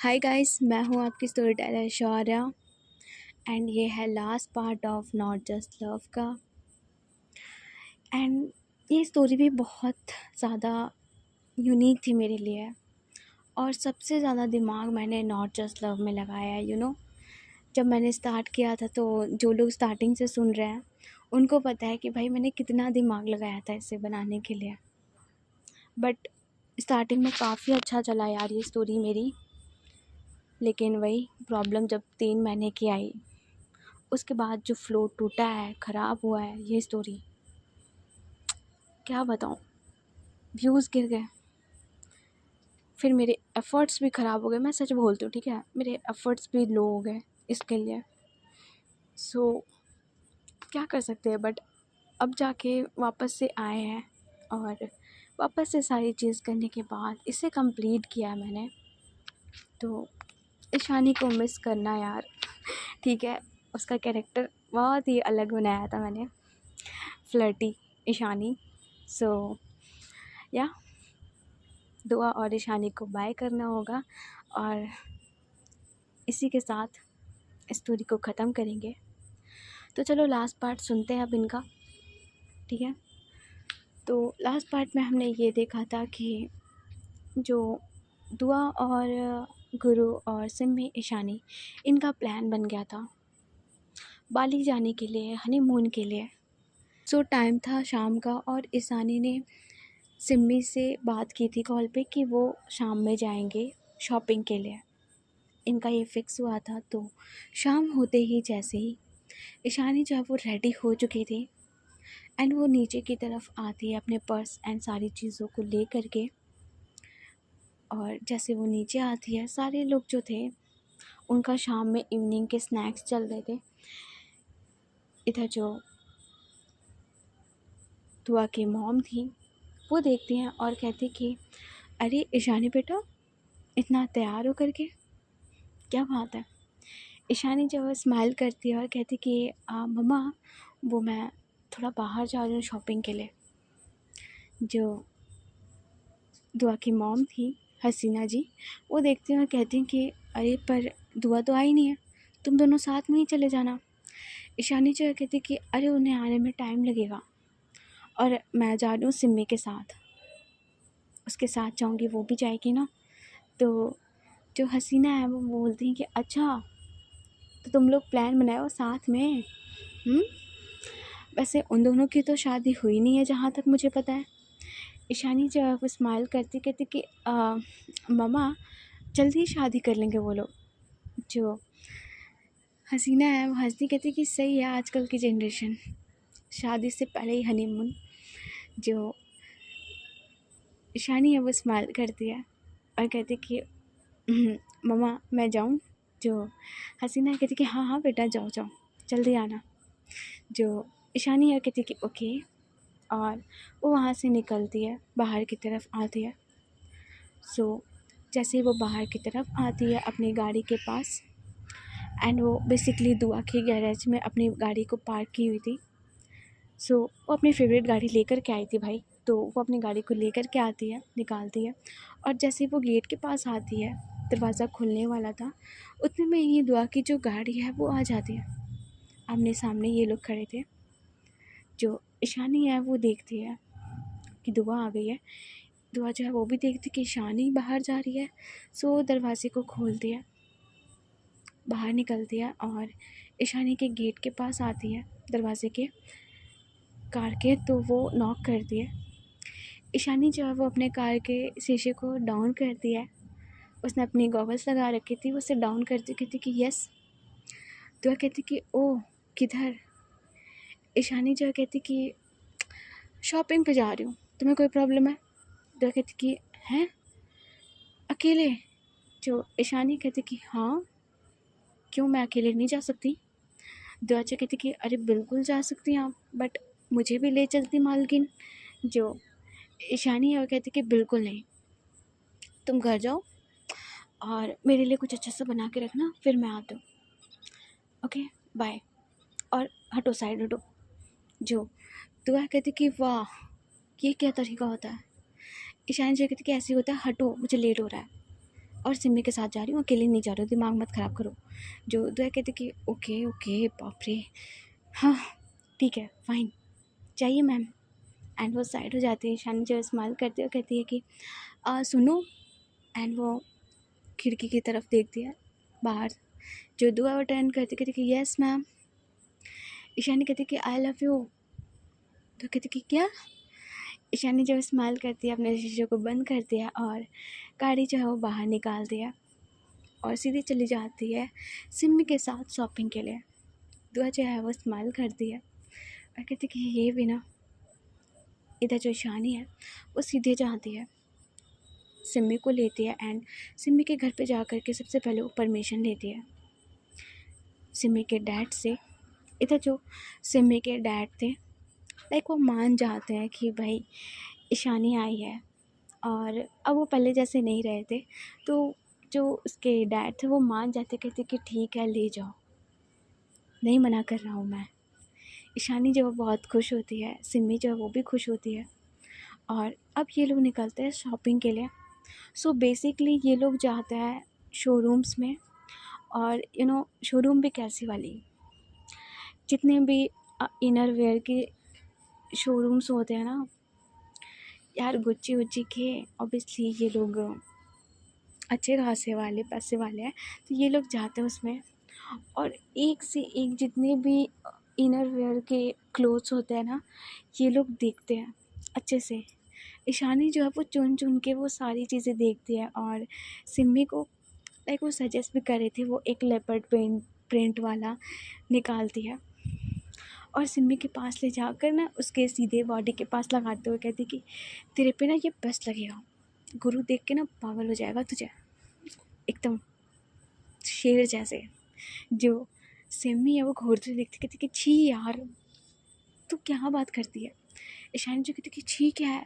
Hi guys, मैं हूँ आपकी स्टोरी टेलर शौर्या एंड ये है last part of not just love का। एंड ये स्टोरी भी बहुत ज़्यादा यूनिक थी मेरे लिए और सबसे ज़्यादा दिमाग मैंने नॉट जस्ट लव में लगाया है। जब मैंने स्टार्ट किया था तो जो लोग स्टार्टिंग से सुन रहे हैं उनको पता है कि भाई मैंने कितना दिमाग लगाया था इसे बनाने के लिए। बट स्टार्टिंग में काफ़ी अच्छा चला यार ये स्टोरी मेरी, लेकिन वही प्रॉब्लम जब 3 महीने की आई उसके बाद जो फ्लो टूटा है, ख़राब हुआ है ये स्टोरी, क्या बताऊँ। व्यूज़ गिर गए, फिर मेरे एफ़र्ट्स भी ख़राब हो गए। मैं सच बोलती हूँ, ठीक है, मेरे एफ़र्ट्स भी लो हो गए इसके लिए। क्या कर सकते हैं। बट अब जाके वापस से आए हैं और वापस से सारी चीज़ करने के बाद इसे कंप्लीट किया है मैंने। तो ईशानी को मिस करना यार, ठीक है। उसका कैरेक्टर बहुत ही अलग बनाया था मैंने, फ्लर्टी ईशानी। सो या दुआ और ईशानी को बाय करना होगा और इसी के साथ स्टोरी को ख़त्म करेंगे। तो चलो लास्ट पार्ट सुनते हैं अब इनका, ठीक है। तो लास्ट पार्ट में हमने ये देखा था कि जो दुआ और गुरु और सिम्मी ईशानी, इनका प्लान बन गया था बाली जाने के लिए, हनीमून के लिए। टाइम था शाम का और ईशानी ने सिम्मी से बात की थी कॉल पे कि वो शाम में जाएंगे शॉपिंग के लिए। इनका ये फिक्स हुआ था। तो शाम होते ही जैसे ही ईशानी जो है वो रेडी हो चुकी थी एंड वो नीचे की तरफ आती है अपने पर्स एंड सारी चीज़ों को ले करके। और जैसे वो नीचे आती है, सारे लोग जो थे उनका शाम में इवनिंग के स्नैक्स चल रहे थे। इधर जो दुआ की मॉम थी वो देखती हैं और कहती कि अरे ईशानी बेटा, इतना तैयार हो करके, क्या बात है। ईशानी जब स्माइल करती है और कहती कि मम्मा, वो मैं थोड़ा बाहर जा रही हूँ शॉपिंग के लिए। जो दुआ की मॉम थी हसीना जी, वो देखती हैं और कहती हैं कि अरे पर दुआ तो आई नहीं है, तुम दोनों साथ में ही चले जाना। ईशानी जो है कहती कि अरे उन्हें आने में टाइम लगेगा और मैं जा रही हूँ सिम्मी के साथ, उसके साथ जाऊँगी, वो भी जाएगी ना। तो जो हसीना है वो बोलती हैं कि अच्छा, तो तुम लोग प्लान बनाओ साथ में। वैसे उन दोनों की तो शादी हुई नहीं है जहाँ तक मुझे पता है। ईशानी जो है वो स्माइल करती कहती कि मम्मा, जल्दी ही शादी कर लेंगे वो लोग। जो हसीना है वो हंसती कहती कि सही है, आजकल की जनरेशन शादी से पहले ही हनीमून। जो ईशानी है वो स्माइल करती है और कहती कि मम्मा मैं जाऊँ। जो हसीना कहती कि हाँ हाँ बेटा, जाओ जाओ, जल्दी आना। जो ईशानी है कहती कि ओके, और वो वहाँ से निकलती है, बाहर की तरफ आती है। जैसे ही वो बाहर की तरफ आती है अपनी गाड़ी के पास, एंड वो बेसिकली दुआ के गैरेज में अपनी गाड़ी को पार्क की हुई थी। वो अपनी फेवरेट गाड़ी लेकर के आई थी भाई। तो वो अपनी गाड़ी को लेकर के आती है, निकालती है, और जैसे ही वो गेट के पास आती है, दरवाज़ा खुलने वाला था, उतने में ही दुआ की जो गाड़ी है वो आ जाती है। आमने सामने ये लोग खड़े थे। जो ईशानी है वो देखती है कि दुआ आ गई है। दुआ जो है वो भी देखती कि ईशानी बाहर जा रही है। दरवाजे को खोलती है, बाहर निकलती है और ईशानी के गेट के पास आती है, दरवाजे के कार के। तो वो नॉक करती है। ईशानी जो है वो अपने कार के शीशे को डाउन करती है। उसने अपनी गॉगल्स लगा रखी थी, वो उसे डाउन करती कहती कि यस। दुआ कहती कि ओह, किधर। ईशानी जो है कहती कि शॉपिंग पे जा रही हूँ, तुम्हें कोई प्रॉब्लम है। दुआ कहती कि हैं, अकेले। जो ईशानी कहती कि हाँ, क्यों, मैं अकेले नहीं जा सकती। दुआ कहती कि अरे बिल्कुल जा सकती हैं आप, बट मुझे भी ले चलती मालकिन। जो ईशानी है वो कहती कि बिल्कुल नहीं, तुम घर जाओ और मेरे लिए कुछ अच्छा सा बना के रखना, फिर मैं आती हूँ, ओके बाय। और हटो, साइड हटो। जो दुआ कहती कि वाह, ये क्या तरीका होता है। ईशानी जो कहती कि ऐसे ही होता है, हटो मुझे लेट हो रहा है। और सिमी के साथ जा रही हूँ, अकेले नहीं जा रही हूँ, दिमाग मत ख़राब करो। जो दुआ कहती कि ओके ओके बाप रे, हाँ ठीक है फ़ाइन, चाहिए मैम। एंड वो साइड हो जाती है। ईशानी जो स्माइल करती है, वो कहती है कि सुनो। एंड वो खिड़की की तरफ देखती है बाहर। जो दुआ वो टर्न करती, कहती कि यस मैम। ईशानी कहती कि आई लव यू। तो कहती कि क्या। ईशानी जब स्माइल करती है, अपने शीशे को बंद करती है और गाड़ी जो है वो बाहर निकालती है और सीधी चली जाती है सिमी के साथ शॉपिंग के लिए। दुआ जो है वो स्माइल करती है और कहती कि ये भी ना। इधर जो ईशानी है वो सीधे जाती है, सिमी को लेती है एंड सिमी के घर पे जा कर के सबसे पहले वो परमिशन लेती है सिमी के डैड से। इधर जो सिमी के डैड थे, लाइक वो मान जाते हैं कि भाई ईशानी आई है, और अब वो पहले जैसे नहीं रहे थे। तो जो उसके डैड थे वो मान जाते, कहते कि ठीक है ले जाओ, नहीं मना कर रहा हूँ मैं। ईशानी जो है बहुत खुश होती है, सिमी जो है वो भी खुश होती है। और अब ये लोग निकलते हैं शॉपिंग के लिए। सो बेसिकली ये लोग जाते हैं शोरूम्स में। और शोरूम भी कैसी वाली, जितने भी इनर वेयर के शोरूम्स होते हैं ना यार, गुच्ची उच्ची के ऑब्वियसली ये लोग अच्छे खासे वाले पैसे वाले हैं, तो ये लोग जाते हैं उसमें। और एक से एक जितने भी इनर वेयर के क्लोथ्स होते हैं ना, ये लोग देखते हैं अच्छे से। ईशानी जो है वो चुन चुन के वो सारी चीज़ें देखती है और सिमी को लाइक वो सजेस्ट भी कर रही थी, वो एक लेपर्ड प्रिंट वाला निकालती है और सिमी के पास ले जाकर ना उसके सीधे बॉडी के पास लगाते हुए कहती कि तेरे पे ना ये बेस्ट लगेगा, गुरु देख के ना पागल हो जाएगा तुझे, एकदम शेर जैसे। जो सिमी है वो घूरते देखती, कहती कि छी यार तू क्या बात करती है। ईशानी जो कहती कि छी क्या है,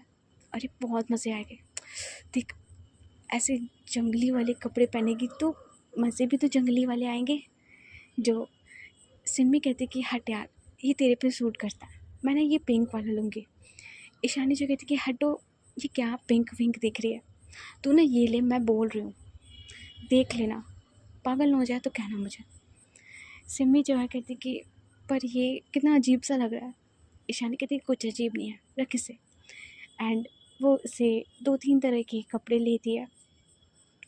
अरे बहुत मज़े आएंगे देख, ऐसे जंगली वाले कपड़े पहनेगी तो मज़े भी तो जंगली वाले आएंगे। जो सिमी कहती कि हट यार ये तेरे पे सूट करता है, मैंने ये पिंक वाला लूँगी। ईशानी जो कहती कि हटो, ये क्या पिंक विंक दिख रही है, तू ना ये ले, मैं बोल रही हूँ देख लेना, पागल ना हो जाए तो कहना मुझे। सिमी जो है कहती कि पर ये कितना अजीब सा लग रहा है। ईशानी कहती कि कुछ अजीब नहीं है, रख इसे। एंड वो उसे 2-3 तरह के कपड़े लेती है,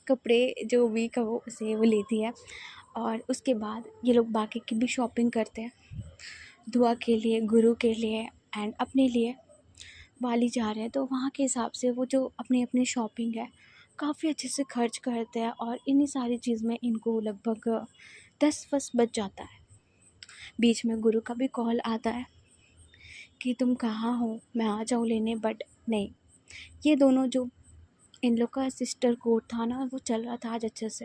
कपड़े जो भी कहो उसे वो लेती है। और उसके बाद ये लोग बाकी की भी शॉपिंग करते हैं, दुआ के लिए, गुरु के लिए एंड अपने लिए। बाली जा रहे हैं तो वहाँ के हिसाब से वो जो अपनी अपनी शॉपिंग है काफ़ी अच्छे से खर्च करते हैं और इन्हीं सारी चीज़ में इनको लगभग 10 बज जाता है। बीच में गुरु का भी कॉल आता है कि तुम कहाँ हो, मैं आ जाऊँ लेने, बट नहीं, ये दोनों जो इन लोग का सिस्टर कोड था ना वो चल रहा था आज अच्छे से।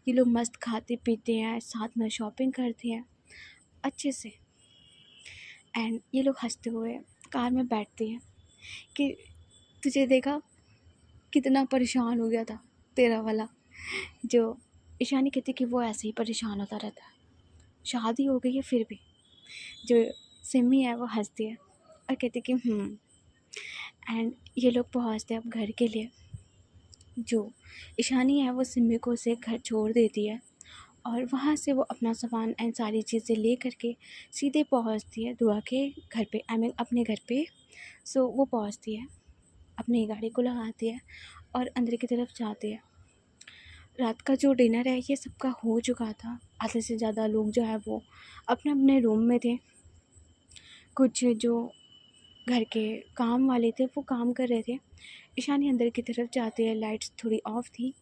ये लोग मस्त खाते पीते हैं, साथ में शॉपिंग करते हैं अच्छे से। एंड ये लोग हंसते हुए कार में बैठते हैं कि तुझे देखा कितना परेशान हो गया था तेरा वाला। जो ईशानी कहती कि वो ऐसे ही परेशान होता रहता है, शादी हो गई है फिर भी। जो सिमी है वो हंसती है और कहती कि एंड ये लोग पहुंचते हैं अब घर के लिए। जो ईशानी है वो सिमी को उसे घर छोड़ देती है और वहाँ से वो अपना सामान एंड सारी चीज़ें ले करके सीधे पहुँचती है दुआ के घर पे, आई मीन अपने घर पे। सो वो पहुँचती है, अपनी गाड़ी को लगाती है और अंदर की तरफ जाती है। रात का जो डिनर है ये सबका हो चुका था, आधे से ज़्यादा लोग जो है वो अपने अपने रूम में थे। कुछ जो घर के काम वाले थे वो काम कर रहे थे। ईशानी अंदर की तरफ जाती है, लाइट्स थोड़ी ऑफ थी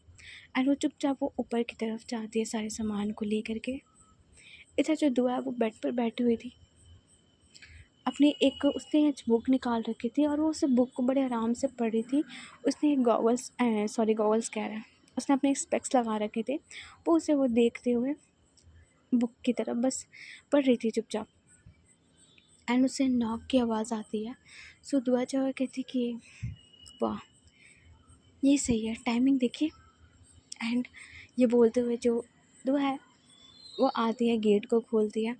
एंड वो चुपचाप वो ऊपर की तरफ जाती है सारे सामान को ले करके। इधर जो दुआ है वो बेड पर बैठी हुई थी, अपनी एक उसने एक बुक निकाल रखी थी और वो उस बुक को बड़े आराम से पढ़ रही थी। उसने गॉगल्स कह रहा है, उसने अपने स्पेक्स लगा रखे थे, वो उसे वो देखते हुए बुक की तरफ बस पढ़ रही थी चुपचाप। एंड उससे नॉक की आवाज़ आती है। सो दुआ जो है कहती कि वाह ये सही है, टाइमिंग देखिए। एंड ये बोलते हुए जो दुआ है वो आती है, गेट को खोलती है।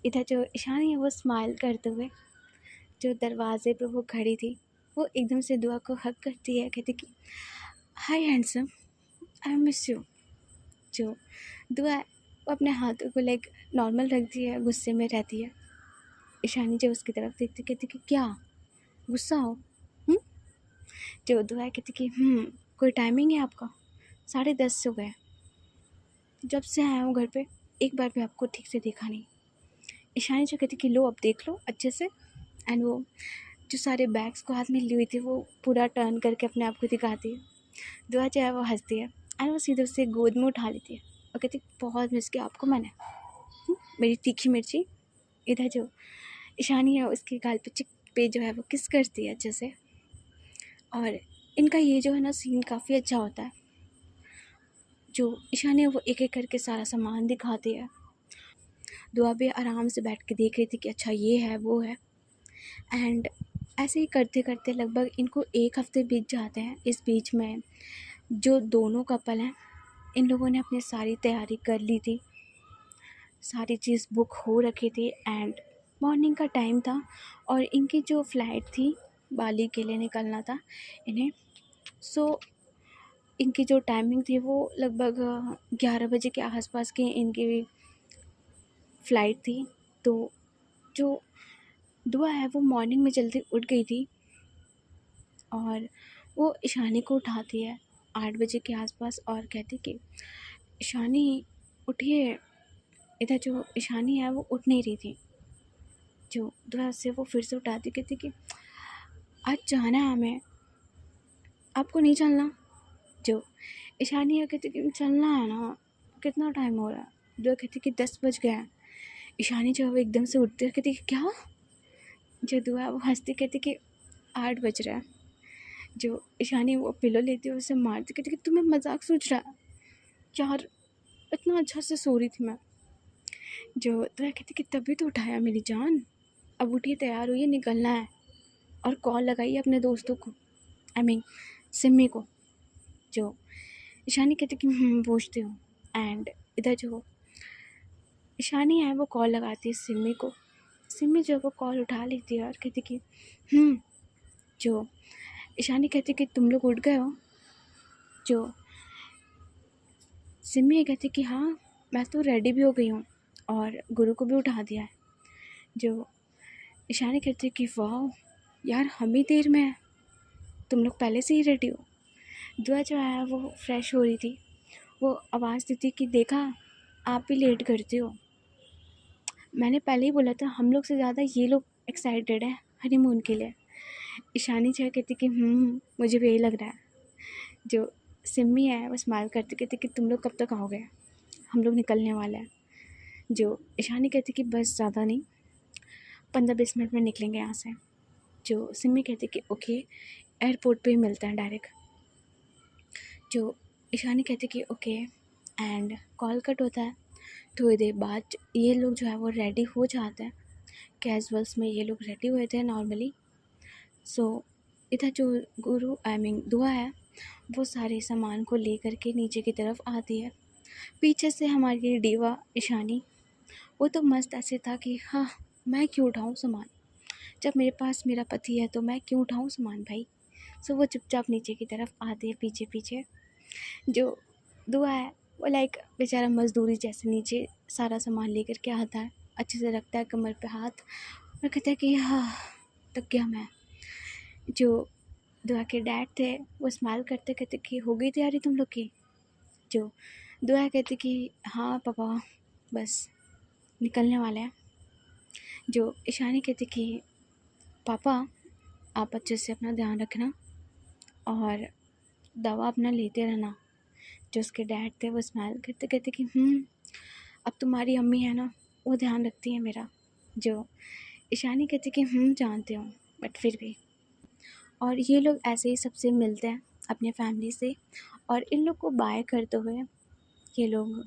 इधर जो ईशानी है वो स्माइल करते हुए जो दरवाजे पे वो खड़ी थी वो एकदम से दुआ को हग करती है, कहती कि हाय हैंडसम, आई मिस यू। जो दुआ है वो अपने हाथों को लाइक नॉर्मल रखती है, गुस्से में रहती है। ईशानी जब उसकी तरफ देखती कहती कि क्या गुस्सा हो? हम्म? जो दुआ कहती कि कोई टाइमिंग है आपका? 10:30 हो गए, जब से आया हूँ घर पे एक बार भी आपको ठीक से देखा नहीं। ईशानी जो कहती कि लो अब देख लो अच्छे से। एंड वो जो सारे बैग्स को हाथ में ली हुई थी वो पूरा टर्न करके अपने आप को दिखाती है। दुआ जो है वो हंसती है एंड वो सीधे उससे गोद में उठा लेती है और कहती बहुत मिस किया आपको मैंने, मेरी तीखी मिर्ची। इधर जो ईशानी है उसके गाल पे चिक पे जो है वो किस करती है अच्छे से। और इनका ये जो है ना सीन काफ़ी अच्छा होता है। जो ईशानी है वो एक एक करके सारा सामान दिखाती है। दुआ भी आराम से बैठ के देख रही थी कि अच्छा ये है वो है। एंड ऐसे ही करते करते लगभग इनको 1 हफ्ते बीत जाते हैं। इस बीच में जो दोनों कपल हैं इन लोगों ने अपनी सारी तैयारी कर ली थी, सारी चीज़ बुक हो रखी थी एंड मॉर्निंग का टाइम था और इनकी जो फ़्लाइट थी बाली के लिए निकलना था इन्हें। सो इनकी जो टाइमिंग थी वो लगभग 11 बजे के आसपास की इनकी फ़्लाइट थी। तो जो दुआ है वो मॉर्निंग में जल्दी उठ गई थी और वो ईशानी को उठाती है 8 बजे के आसपास और कहती कि ईशानी उठिए। इधर जो ईशानी है वो उठ नहीं रही थी। जो दुआ से वो फिर से उठाती कहती कि आज जाना है हमें, आपको नहीं चलना? जो ईशानी है कहती कि चलना है ना, कितना टाइम हो रहा है? दुआ कहती कि 10 बज गए हैं। ईशानी जो है वो एकदम से उठती है कहती कि क्या? जो दुआ वो हंसती कहती कि 8 बज रहा है। जो ईशानी वो पिलो लेती है उसे मारती कहती कि तुम्हें मजाक सूझ रहा है यार, इतना अच्छा से सो रही थी मैं। जो दुआ कहती कि तभी तो उठाया मेरी जान, अब उठिए तैयार हुई निकलना है और कॉल लगाइए अपने दोस्तों को, आई मीन सिमी को। जो ईशानी कहती कि पूछती हूँ। एंड इधर जो ईशानी है वो कॉल लगाती है सिमी को। सिमी जो वो कॉल उठा लेती है और कहती कि जो ईशानी कहती कि तुम लोग उठ गए हो? जो सिमी कहती कि हाँ मैं तो रेडी भी हो गई हूँ और गुरु को भी उठा दिया है। जो ईशानी कहती कि वाह यार हम ही देर में है, तुम लोग पहले से ही रेडी हो। दुआ जो है वो फ्रेश हो रही थी, वो आवाज़ देती कि देखा आप भी लेट करते हो, मैंने पहले ही बोला था हम लोग से ज़्यादा ये लोग एक्साइटेड है हनीमून के लिए। ईशानी जो है कहती कि मुझे भी यही लग रहा है। जो सिमी है वो स्माइल करती कहती कि तुम लोग कब तक आओगे, हम लोग निकलने वाले हैं। जो ईशानी कहती कि बस ज़्यादा नहीं, 15-20 मिनट में निकलेंगे यहाँ से। जो सिमी कहती कि ओके एयरपोर्ट पे ही मिलते हैं डायरेक्ट। जो ईशानी कहती कि ओके एंड कॉल कट होता है। थोड़ी देर बाद ये लोग जो है वो रेडी हो जाते हैं, कैजुअल्स में ये लोग रेडी हुए थे नॉर्मली। सो इधर जो गुरु आई मीन दुआ है वो सारे सामान को लेकर के नीचे की तरफ आती है। पीछे से हमारी डीवा ईशानी वो तो मस्त ऐसे था कि हाँ मैं क्यों उठाऊँ सामान, जब मेरे पास मेरा पति है तो मैं क्यों उठाऊँ सामान भाई। सो वो चुपचाप नीचे की तरफ आती है पीछे पीछे। जो दुआ है वो लाइक बेचारा मज़दूरी जैसे नीचे सारा सामान लेकर के आता है, अच्छे से रखता है कमर पे हाथ और कहता है कि हाँ थक गया मैं। जो दुआ के डैड थे वो स्माइल करते कहते कि हो गई तैयारी तुम लोग की? जो दुआ कहती कि हाँ पापा बस निकलने वाले हैं। जो ईशानी कहती कि पापा आप अच्छे से अपना ध्यान रखना और दवा अपना लेते रहना। जो उसके डैड थे वो स्माइल करते कहते कि अब तुम्हारी अम्मी है ना वो ध्यान रखती है मेरा। जो ईशानी कहती कि जानते हो बट फिर भी। और ये लोग ऐसे ही सबसे मिलते हैं अपने फैमिली से और इन लोग को बाय करते हुए ये लोग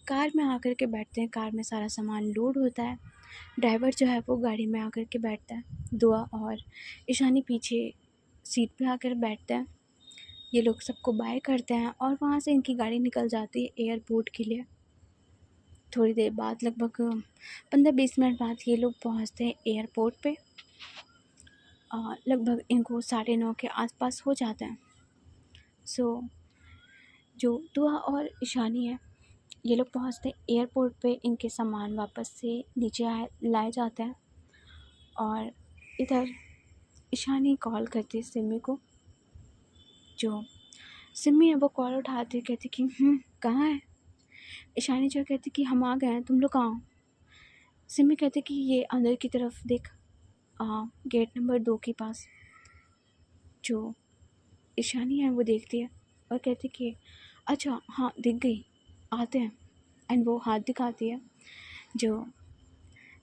कार में आकर के बैठते हैं। कार में सारा सामान लोड होता है, ड्राइवर जो है वो गाड़ी में आकर के बैठता है, दुआ और ईशानी पीछे सीट पे आकर बैठते हैं। ये लोग सबको बाय करते हैं और वहाँ से इनकी गाड़ी निकल जाती है एयरपोर्ट के लिए। थोड़ी देर बाद लगभग 15-20 मिनट बाद ये लोग पहुँचते हैं एयरपोर्ट पे और लगभग इनको 9:30 के आसपास हो जाते हैं। सो जो दुआ और ईशानी है, ये लोग पहुँचते एयरपोर्ट पे, इनके सामान वापस से नीचे लाए जाते हैं। और इधर ईशानी कॉल करती है सिमी को। जो सिमी है वो कॉल उठाती है, कहती कि कहाँ है। ईशानी जो कहती कि हम आ गए हैं, तुम लोग कहाँ हो। सिमी कहती कि ये अंदर की तरफ देख, गेट नंबर 2 के पास। जो ईशानी है वो देखती है और कहती कि अच्छा हाँ दिख गई, आते हैं। एंड वो हाथ दिखाती है। जो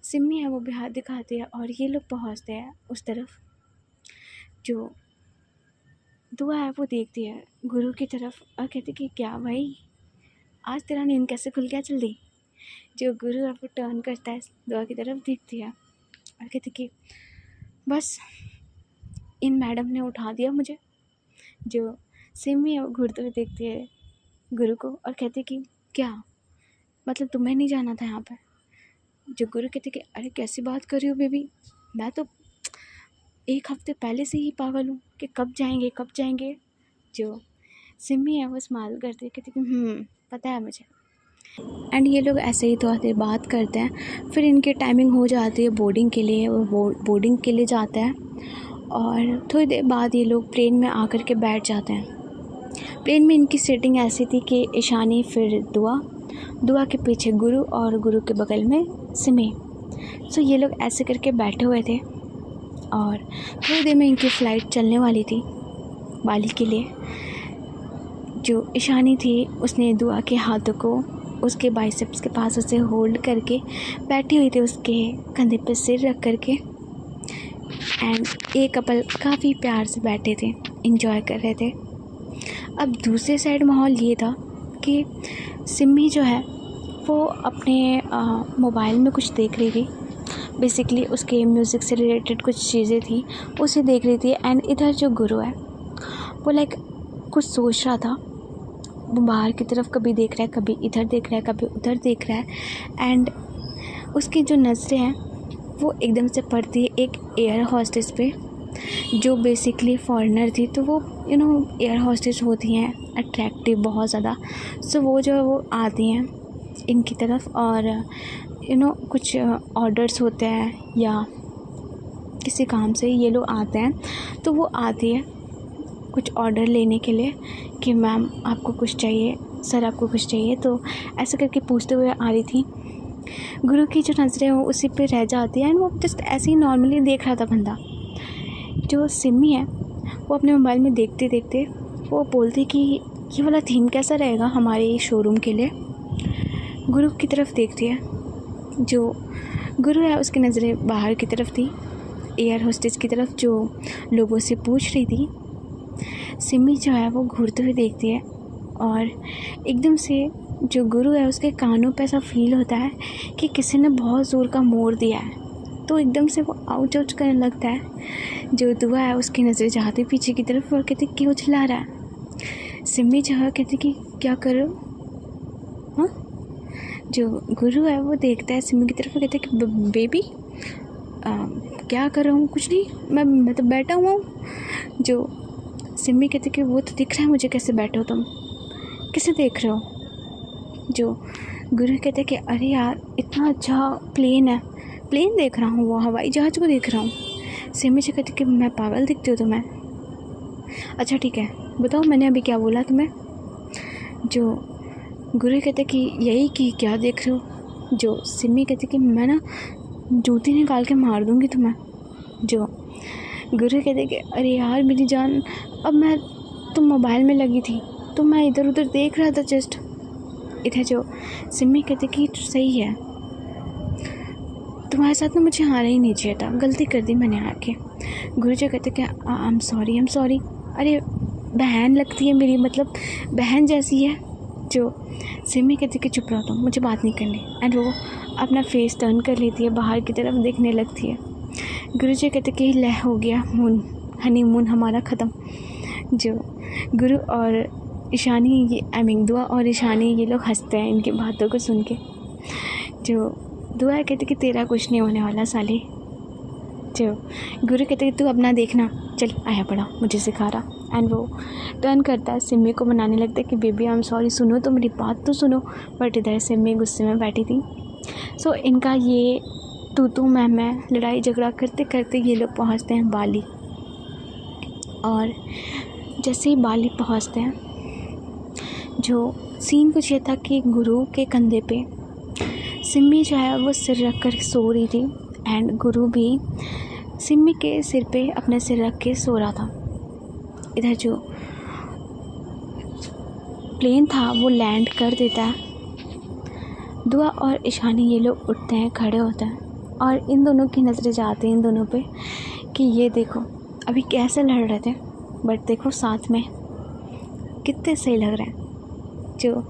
सिमी है वो भी हाथ दिखाती है और ये लोग पहुंचते हैं उस तरफ। जो दुआ है वो देखती है गुरु की तरफ और कहती कि क्या भाई, आज तेरा नींद कैसे खुल गया जल्दी। जो गुरु है वो टर्न करता है दुआ की तरफ, देखती है और कहती कि बस इन मैडम ने उठा दिया मुझे। जो सिमी है वो घूरते हुए देखती है गुरु को और कहती कि क्या मतलब तुम्हें नहीं जाना था यहाँ पर। जो गुरु कहते कि अरे कैसी बात कर रही हो बेबी, मैं तो 1 हफ्ते पहले से ही पागल हूँ कि कब जाएंगे। जो सिमी है वो स्माइल करती कहती कि पता है मुझे। एंड ये लोग ऐसे ही थोड़ा देर बात करते हैं। फिर इनकी टाइमिंग हो जाती है बोर्डिंग के लिए, वो बोर्डिंग के लिए जाते हैं। और थोड़ी देर बाद ये लोग प्लेन में आकर के बैठ जाते हैं। प्लेन में इनकी सीटिंग ऐसी थी कि ईशानी, फिर दुआ के पीछे गुरु और गुरु के बगल में सिमी। सो ये लोग ऐसे करके बैठे हुए थे और थोड़ी देर में इनकी फ़्लाइट चलने वाली थी बाली के लिए। जो ईशानी थी उसने दुआ के हाथों को उसके बाइसेप्स के पास उसे होल्ड करके बैठी हुई थी, उसके कंधे पर सिर रख करके। एंड एक कपल काफ़ी प्यार से बैठे थे, एंजॉय कर रहे थे। अब दूसरे साइड माहौल ये था कि सिमी जो है वो अपने मोबाइल में कुछ देख रही थी। बेसिकली उसके म्यूज़िक से रिलेटेड कुछ चीज़ें थी, उसे देख रही थी। एंड इधर जो गुरु है वो लाइक कुछ सोच रहा था। वो बाहर की तरफ कभी देख रहा है, कभी इधर देख रहा है, कभी उधर देख रहा है। एंड उसकी जो नज़रें हैं वो एकदम से पड़ती है एक एयर हॉस्टेस पे, जो बेसिकली फॉरेनर थी। तो वो एयर हॉस्टेस होती हैं अट्रैक्टिव बहुत ज़्यादा। सो वो जो है वो आती हैं इनकी तरफ और कुछ ऑर्डर्स होते हैं या किसी काम से ये लोग आते हैं। तो वो आती है कुछ ऑर्डर लेने के लिए कि मैम आपको कुछ चाहिए, सर आपको कुछ चाहिए। तो ऐसे करके पूछते हुए आ रही थी। गुरु की जो नज़रें वो उसी पे रह जाती है। एंड वो जस्ट ऐसे ही नॉर्मली देख रहा था बंदा। जो सिमी है वो अपने मोबाइल में देखते देखते वो बोलती कि ये वाला थीम कैसा रहेगा हमारे शोरूम के लिए। गुरु की तरफ देखती है। जो गुरु है उसकी नज़रें बाहर की तरफ थी, एयर होस्टेस की तरफ जो लोगों से पूछ रही थी। सिमी जो है वो घूरते हुए देखती है और एकदम से जो गुरु है उसके कानों पे ऐसा फील होता है कि किसी ने बहुत ज़ोर का मोड़ दिया है। तो एकदम से वो आउट करने लगता है। जो दुआ है उसकी नज़रें जाती पीछे की तरफ और कहती क्यों चिल्ला रहा है। सिमी जो है कहती कि क्या कर रहे हो। हाँ, जो गुरु है वो देखता है सिमी की तरफ और कहता है कि बेबी क्या कर रहा हूँ, कुछ नहीं, मैं तो बैठा हुआ हूँ। जो सिमी कहती कि वो तो दिख रहा है मुझे, कैसे बैठे हो तुम, किसे देख रहे हो। जो गुरु कहते कि अरे यार इतना अच्छा प्लेन है, प्लेन देख रहा हूँ, वो हवाई जहाज़ को देख रहा हूँ। सिमी से कहती कि मैं पागल दिखती हूँ तुम्हें। अच्छा ठीक है बताओ मैंने अभी क्या बोला तुम्हें। जो गुरु कहते कि यही कि क्या देख रहे हो। जो सिमी कहती कि मैं ना जूती निकाल के मार दूँगी तुम्हें। जो गुरु कहते कि अरे यार मेरी जान, अब तुम मोबाइल में लगी थी तो मैं इधर उधर देख रहा था जस्ट। इधर जो सिमी कहते कि सही है, तुम्हारे साथ ना मुझे आना ही नहीं चाहिए था, गलती कर दी मैंने आके। गुरु जी कहते कि आई एम सॉरी। अरे बहन लगती है मेरी, मतलब बहन जैसी है। जो सिमी कहती कि चुप रहो तुम, मुझे बात नहीं करनी। एंड वो अपना फेस टर्न कर लेती है, बाहर की तरफ देखने लगती है। गुरु जी कहते कि ले हो गया हनीमून हमारा ख़त्म। जो गुरु और ईशानी दुआ और ईशानी ये लोग हंसते हैं इनकी बातों को सुन के। जो दुआ कहते कि तेरा कुछ नहीं होने वाला साली। जो गुरु कहते कि तू अपना देखना, चल आया पड़ा मुझे सिखा रहा। एंड वो टर्न करता है, सिमी को मनाने लगता है कि बेबी आई एम सॉरी, सुनो तो मेरी बात तो सुनो। बट इधर सिमी गुस्से में बैठी थी। सो इनका ये तू मैं लड़ाई झगड़ा करते करते ये लोग पहुंचते हैं बाली। और जैसे ही बाली पहुंचते हैं, जो सीन कुछ ये था कि गुरु के कंधे पे सिमी जो है वो सिर रख कर सो रही थी एंड गुरु भी सिमी के सिर पे अपने सिर रख के सो रहा था। इधर जो प्लेन था वो लैंड कर देता है। दुआ और ईशानी ये लोग उठते हैं, खड़े होते हैं और इन दोनों की नज़रें जाती हैं इन दोनों पे कि ये देखो अभी कैसे लड़ रहे थे, बट देखो साथ में कितने सही लग रहे हैं। जो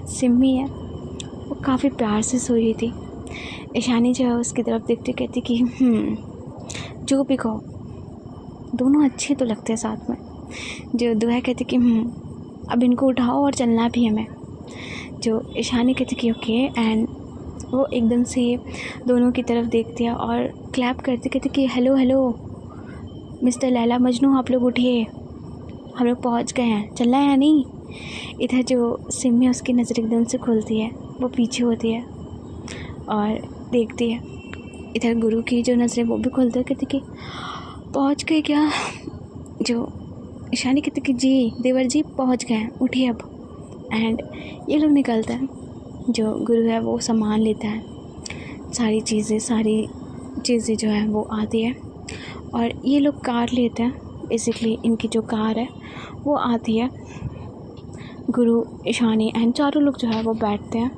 सिमी है वो काफ़ी प्यार से सोई रही थी। ईशानी जो है उसकी तरफ देखती कहती कि जो भी कहो दोनों अच्छे तो लगते हैं साथ में। जो दुआ कहती कि अब इनको उठाओ और चलना भी है हमें। जो ईशानी कहती कि ओके, एंड वो एकदम से दोनों की तरफ देखती है और क्लैप करती कहती कि hello hello mister Laila Majnu, आप लोग उठिए, हम लोग पहुँच गए हैं, चलना है या नहीं। इधर जो सिमी उसकी नज़र एकदम से खुलती है, वो पीछे होती है और देखती है। इधर गुरु की जो नज़रें वो भी खुलती है, कहती कि पहुँच गए क्या। जो ईशानी कहती कि जी देवर जी पहुँच गए हैं, उठिए अब। एंड ये लोग निकलते हैं। जो गुरु है वो सामान लेता है, सारी चीज़ें जो है वो आती है और ये लोग कार लेते हैं। बेसिकली इनकी जो कार है वो आती है। गुरु, ईशानी एंड चारों लोग जो है वो बैठते हैं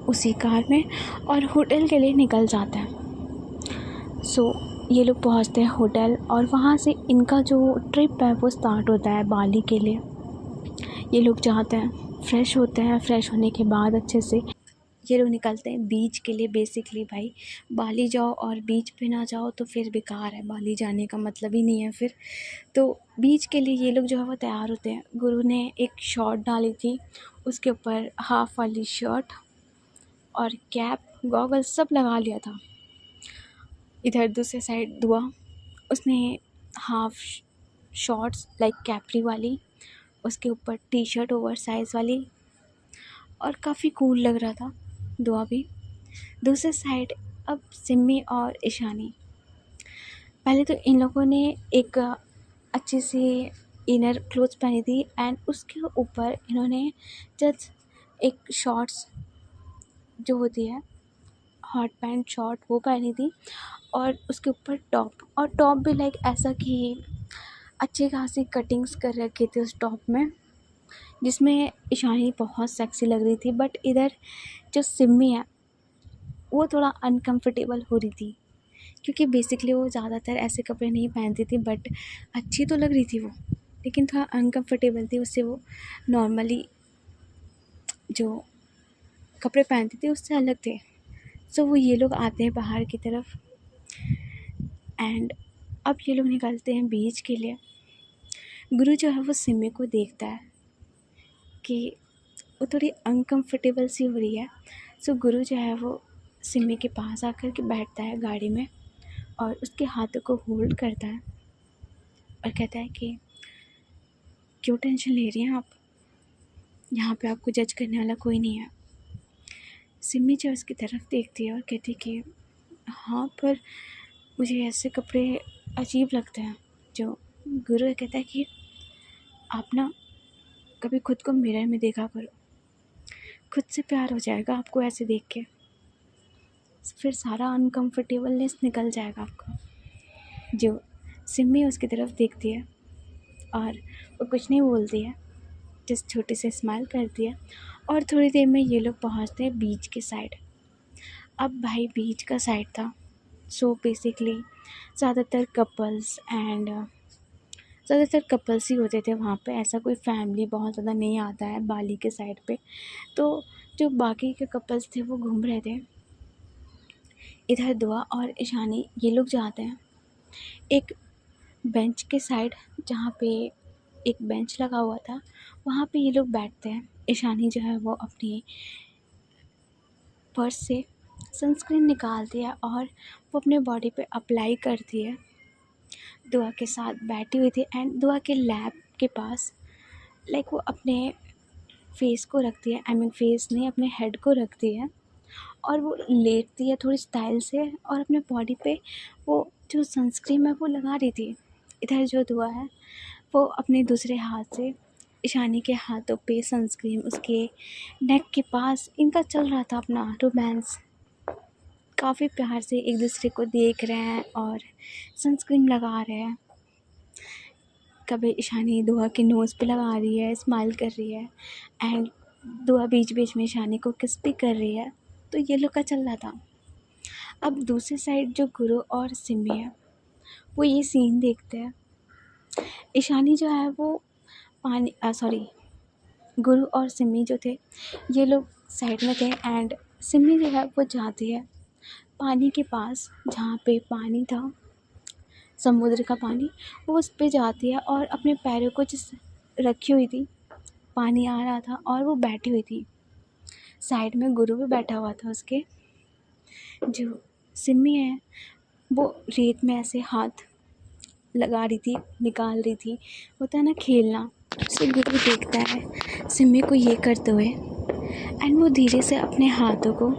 उसी कार में और होटल के लिए निकल जाते हैं। सो ये लोग पहुंचते हैं होटल और वहाँ से इनका जो ट्रिप है वो स्टार्ट होता है बाली के लिए। ये लोग जाते हैं, फ्रेश होते हैं, फ्रेश होने के बाद अच्छे से ये लोग निकलते हैं बीच के लिए। बेसिकली भाई बाली जाओ और बीच पे ना जाओ तो फिर बेकार है, बाली जाने का मतलब ही नहीं है फिर। तो बीच के लिए ये लोग जो है वो तैयार होते हैं। गुरु ने एक शॉर्ट डाली थी, उसके ऊपर हाफ वाली शर्ट और कैप, गॉगल्स सब लगा लिया था। इधर दूसरे साइड दुआ, उसने हाफ शॉर्ट्स लाइक कैपरी वाली, उसके ऊपर टी शर्ट ओवर साइज़ वाली, और काफ़ी कूल लग रहा था दुआ भी। दूसरे साइड अब सिमी और ईशानी, पहले तो इन लोगों ने एक अच्छी सी इनर क्लोथ्स पहनी थी एंड उसके ऊपर इन्होंने जस्ट एक शॉर्ट्स जो होती है हॉट पैंट शॉर्ट वो पहनी थी और उसके ऊपर टॉप, और टॉप भी लाइक ऐसा कि अच्छी खासी कटिंग्स कर रखी थी उस टॉप में, जिसमें ईशानी बहुत सेक्सी लग रही थी। बट इधर जो सिमी है वो थोड़ा अनकंफर्टेबल हो रही थी, क्योंकि बेसिकली वो ज़्यादातर ऐसे कपड़े नहीं पहनती थी, बट अच्छी तो लग रही थी वो, लेकिन थोड़ा अनकंफर्टेबल थी। उससे वो नॉर्मली जो कपड़े पहनती थी उससे अलग थे। सो वो ये लोग आते हैं बाहर की तरफ एंड अब ये लोग निकलते हैं बीच के लिए। गुरु जो है वो सिमी को देखता है कि वो थोड़ी अनकंफर्टेबल सी हो रही है। सो गुरु जो है वो सिमी के पास आकर के बैठता है गाड़ी में और उसके हाथों को होल्ड करता है और कहता है कि क्यों टेंशन ले रही हैं आप, यहाँ पे आपको जज करने वाला कोई नहीं है। सिमी जो उसकी तरफ देखती है और कहती है कि हाँ पर मुझे ऐसे कपड़े अजीब लगते हैं। जो गुरु कहता है कि आप ना कभी खुद को मिरर में देखा करो, खुद से प्यार हो जाएगा आपको ऐसे देख के, फिर सारा अनकंफर्टेबलनेस निकल जाएगा आपका। जो सिमी उसकी तरफ देखती है और वो कुछ नहीं बोलती है, जस्ट छोटी सी स्माइल करती है और थोड़ी देर में ये लोग पहुंचते हैं बीच के साइड। अब भाई बीच का साइड था, सो बेसिकली ज़्यादातर कपल्स ही होते थे वहाँ पे। ऐसा कोई फैमिली बहुत ज़्यादा नहीं आता है बाली के साइड पे। तो जो बाकी के कपल्स थे वो घूम रहे थे। इधर दुआ और ईशानी ये लोग जाते हैं एक बेंच के साइड, जहाँ पे एक बेंच लगा हुआ था, वहाँ पे ये लोग बैठते हैं। ईशानी जो है वो अपनी पर्स से सनस्क्रीन निकालती है और वो अपने बॉडी पे अप्लाई करती है। दुआ के साथ बैठी हुई थी एंड दुआ के लैब के पास लाइक वो अपने फेस को रखती है, आई मीन फेस नहीं, अपने हेड को रखती है और वो लेटती है थोड़ी स्टाइल से और अपने बॉडी पे वो जो सनस्क्रीन है वो लगा रही थी। इधर जो दुआ है वो अपने दूसरे हाथ से ईशानी के हाथों पे सनस्क्रीन उसके नेक के पास इनका चल रहा था अपना रोमांस। काफ़ी प्यार से एक दूसरे को देख रहे हैं और सनस्क्रीन लगा रहे हैं। कभी ईशानी दुआ के नोज़ पे लगा रही है, स्माइल कर रही है एंड दुआ बीच बीच में ईशानी को किस भी कर रही है। तो ये लोग का चल रहा था। अब दूसरी साइड जो गुरु और सिमी है वो ये सीन देखते हैं। ईशानी जो है वो पानी सॉरी गुरु और सिमी जो थे ये लोग साइड में थे एंड सिमी जो है वो जाती है पानी के पास जहाँ पे पानी था, समुद्र का पानी, वो उस पे जाती है और अपने पैरों को जिस रखी हुई थी, पानी आ रहा था और वो बैठी हुई थी। साइड में गुरु भी बैठा हुआ था उसके। जो सिमी है वो रेत में ऐसे हाथ लगा रही थी, निकाल रही थी, होता है ना खेलना। उसे गुरु देखता है सिमी को ये करते हुए एंड वो धीरे से अपने हाथों को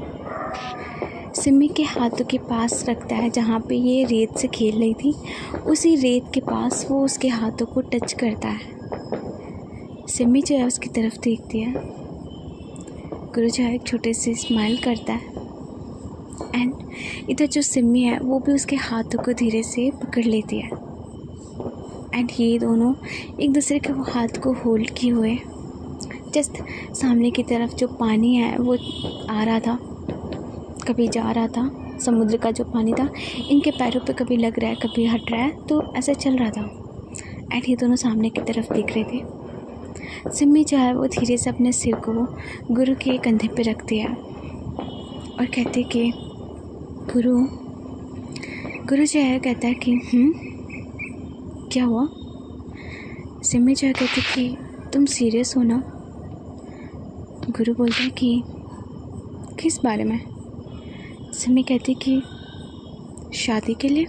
सिमी के हाथों के पास रखता है जहाँ पे ये रेत से खेल रही थी। उसी रेत के पास वो उसके हाथों को टच करता है। सिमी जो है उसकी तरफ देखती है। गुरु जो है एक छोटे से स्माइल करता है एंड इधर जो सिमी है वो भी उसके हाथों को धीरे से पकड़ लेती है एंड ये दोनों एक दूसरे के हाथ को होल्ड किए हुए जस्ट सामने की तरफ जो पानी है वो आ रहा था, कभी जा रहा था, समुद्र का जो पानी था इनके पैरों पे कभी लग रहा है कभी हट रहा है, तो ऐसा चल रहा था एंड ये दोनों सामने की तरफ देख रहे थे। सिमी जो है वो धीरे से अपने सिर को गुरु के कंधे पे रखती है और कहती कि गुरु जो है कहता है कि क्या हुआ। सिमी जो है कहती कि तुम सीरियस हो ना। गुरु बोलता है कि किस बारे में। सिमी कहती कि शादी के लिए।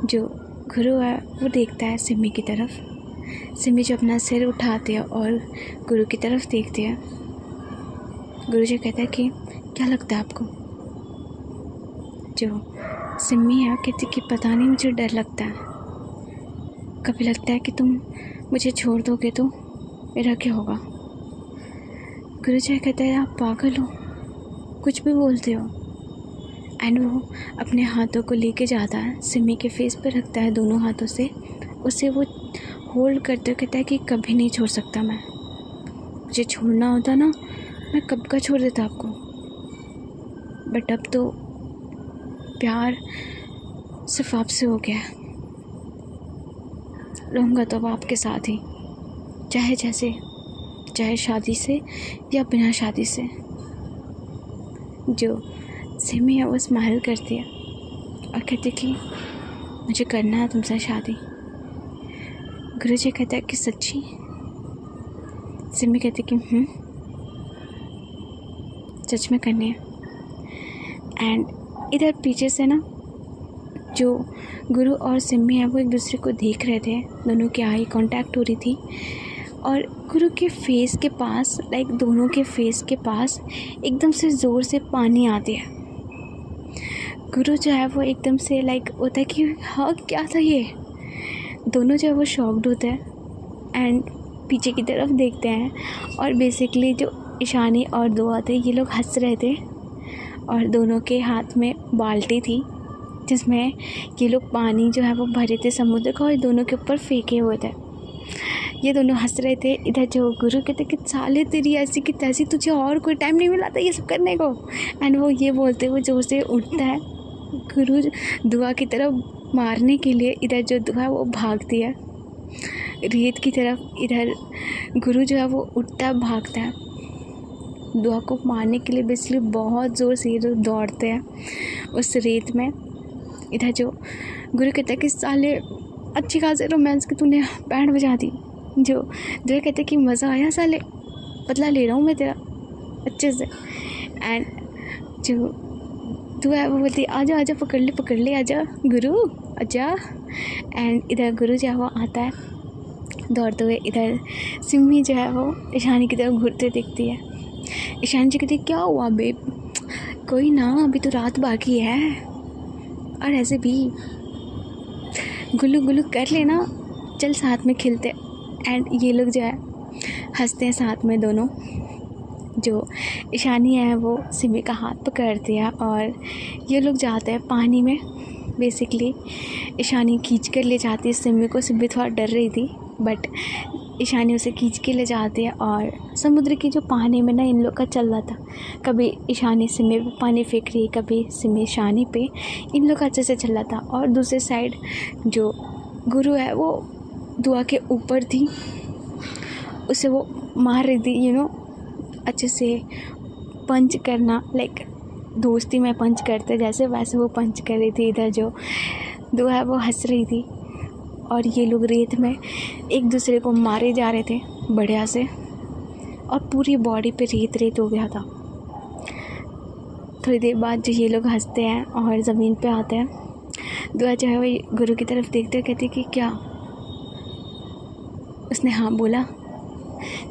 जो गुरु है वो देखता है सिमी की तरफ। सिमी जो अपना सिर उठाती है और गुरु की तरफ देखती है। गुरु जी कहता है कि क्या लगता है आपको। जो सिमी है कहती कि पता नहीं, मुझे डर लगता है। कभी लगता है कि तुम मुझे छोड़ दोगे तो मेरा क्या होगा। गुरु जी कहता है आप पागल हो, कुछ भी बोलते हो। एंड वो अपने हाथों को लेके जाता है, सिमी के फेस पे रखता है दोनों हाथों से, उसे वो होल्ड करते हुए कहता है कि कभी नहीं छोड़ सकता मैं। मुझे छोड़ना होता ना मैं कब का छोड़ देता आपको, बट अब तो प्यार सिर्फ आपसे हो गया है। रहूँगा तो अब आपके साथ ही, चाहे जैसे, चाहे शादी से या बिना शादी से। जो सिमी है वो स्माइल करती है और कहती कि मुझे करना है तुमसे शादी। गुरुजी कहता है कि सच्ची। सिमी कहती कि सच में करनी है। एंड इधर पीछे से ना जो गुरु और सिमी है वो एक दूसरे को देख रहे थे, दोनों की आई कांटेक्ट हो रही थी और गुरु के फेस के पास, लाइक दोनों के फेस के पास एकदम से ज़ोर से पानी आती है। गुरु जो है वो एकदम से लाइक होता है कि हाँ क्या था ये। दोनों जो है वो शॉक्ड होते हैं एंड पीछे की तरफ देखते हैं और बेसिकली जो ईशानी और दुआ थे ये लोग हंस रहे थे और दोनों के हाथ में बाल्टी थी जिसमें ये लोग पानी जो है वो भरे थे समुद्र का और दोनों के ऊपर फेंके हुए थे। ये दोनों हंस रहे थे। इधर जो गुरु कहते कि साले तेरी ऐसी की तैसी, तुझे और कोई टाइम नहीं मिला था ये सब करने को। एंड वो ये बोलते हुए जोर से उठता है गुरु दुआ की तरफ मारने के लिए। इधर जो दुआ है वो भागती है रेत की तरफ। इधर गुरु जो है वो उठता है, भागता है दुआ को मारने के लिए। बेसिकली बहुत ज़ोर से ये लोग दौड़ते हैं उस रेत में। इधर जो गुरु कहता है कि साले अच्छी खासी रोमांस की तूने बैंड बजा दी। जो दुआ कहते कि मज़ा आया साले, बदला ले रहा हूँ मैं तेरा अच्छे से। एंड जो दुआ है वो बोलती आजा आजा पकड़ ले आजा गुरु। अच्छा। एंड इधर गुरु जो है वो आता है दौड़ते हुए। इधर सिमी जो है वो ईशानी की तरफ घूरते दिखती है। ईशानी जी कहती क्या हुआ बेब, कोई ना, अभी तो रात बाकी है, और ऐसे भी गुल्लू गुल्लू कर लेना, चल साथ में खेलते। एंड ये लोग जो है हंसते हैं साथ में दोनों। जो ईशानी है वो सिमी का हाथ पकड़ती है और ये लोग जाते हैं पानी में। बेसिकली ईशानी खींच कर ले जाती है सिमी को। सिमी थोड़ा डर रही थी बट ईशानी उसे खींच के ले जाती है। और समुद्र की जो पानी में ना इन लोग का चल रहा था, कभी ईशानी सिमी पे पानी फेंक रही, कभी सिमी ईशानी पे, इन लोग का अच्छे से चल रहा था। और दूसरे साइड जो गुरु है वो दुआ के ऊपर थी, उसे वो मार रही थी अच्छे से पंच करना, लाइक दोस्ती में पंच करते जैसे वैसे वो पंच कर रही थी। इधर जो दुआ है वो हंस रही थी और ये लोग रेत में एक दूसरे को मारे जा रहे थे बढ़िया से, और पूरी बॉडी पे रेत रेत हो गया था। थोड़ी देर बाद जो ये लोग हंसते हैं और ज़मीन पे आते हैं, दुआ जो है वो गुरु की तरफ देखते कहती कि क्या, उसने हाँ बोला।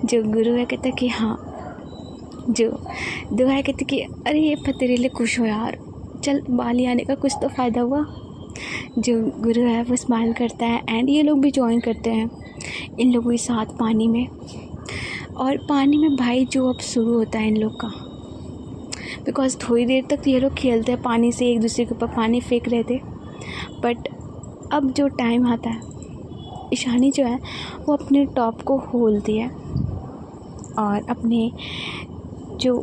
जो गुरु है कहता कि हाँ। जो दुआ है कहती कि अरे ये तेरे लिए खुश हो यार, चल बाली आने का कुछ तो फ़ायदा हुआ। जो गुरु है वो स्माइल करता है एंड ये लोग भी ज्वाइन करते हैं इन लोगों के साथ पानी में। और पानी में भाई जो अब शुरू होता है इन लोग का, बिकॉज़ थोड़ी देर तक ये लोग खेलते हैं पानी से, एक दूसरे के ऊपर पानी फेंक रहे थे, बट अब जो टाइम आता है ईशानी जो है वो अपने टॉप को खोलती है और अपने जो